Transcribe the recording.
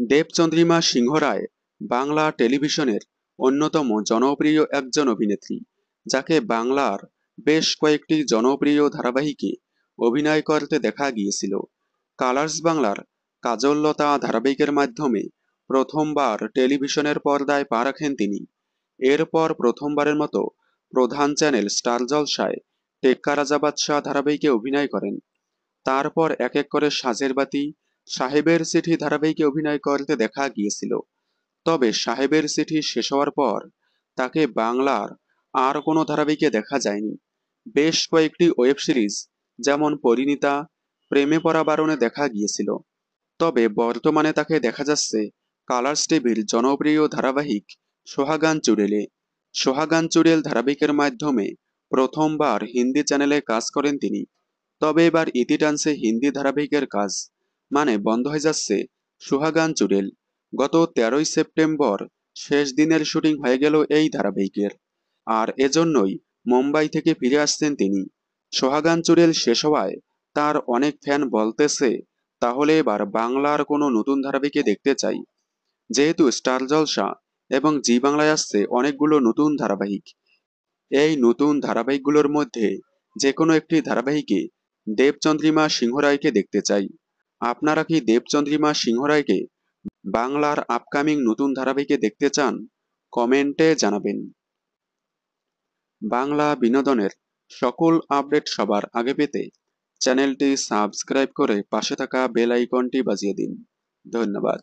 দেবচন্দ্রিমা সিংহ রায় বাংলা টেলিভিশনের অন্যতম জনপ্রিয় একজন অভিনেত্রী, যাকে বাংলার বেশ কয়েকটি জনপ্রিয় ধারাবাহিকে অভিনয় করতে দেখা গিয়েছিল। কালার্স বাংলার কাজললতা ধারাবাহিকের মাধ্যমে প্রথমবার টেলিভিশনের পর্দায় পা রাখেন তিনি। এরপর প্রথমবারের মতো প্রধান চ্যানেল স্টার জলসায় টেক্কা রাজা বাদশাহ ধারাবাহিকে অভিনয় করেন। তারপর এক এক করে সাজের বাতি, সাহেবের চিঠি ধারাবাহিকে অভিনয় করতে দেখা গিয়েছিল। তবে সাহেবের চিঠি শেষ হওয়ার পর তাকে বাংলার আর কোনো ধারাবাহিকে দেখা যায়নি। বেশ কয়েকটি ওয়েব সিরিজ যেমন পরিণীতা, প্রেমে পড়া বারণে দেখা গিয়েছিল। তবে বর্তমানে তাকে দেখা যাচ্ছে কালার্স টিভির জনপ্রিয় ধারাবাহিক সোহাগান চুড়েলে। সোহাগান চুড়েল ধারাবাহিকের মাধ্যমে প্রথমবার হিন্দি চ্যানেলে কাজ করেন তিনি। তবে এবার ইতি টানছে হিন্দি ধারাবাহিকের কাজ, মানে বন্ধ হয়ে যাচ্ছে সুহাগান চুড়েল। গত 13ই সেপ্টেম্বর শেষ দিনের শুটিং হয়ে গেল এই ধারাবাহিকের, আর এজন্যই মুম্বাই থেকে ফিরে আসছেন তিনি। সোহাগান চুড়েল শেষ হওয়ায় তার অনেক ফ্যান বলতেছে তাহলে এবার বাংলার কোনো নতুন ধারাবাহিকে দেখতে চাই। যেহেতু স্টার জলসা এবং জি বাংলায় আসছে অনেকগুলো নতুন ধারাবাহিক, এই নতুন ধারাবাহিকগুলোর মধ্যে যে কোনো একটি ধারাবাহিকে দেবচন্দ্রিমা সিংহ রায়কে দেখতে চাই। আপনারা কি দেবচন্দ্রিমা সিংহ রায়কে বাংলার আপকামিং নতুন ধারাবাহিকে দেখতে চান? কমেন্টে জানাবেন। বাংলা বিনোদনের সকল আপডেট সবার আগে পেতে চ্যানেলটি সাবস্ক্রাইব করে পাশে থাকা বেল আইকনটি বাজিয়ে দিন। ধন্যবাদ।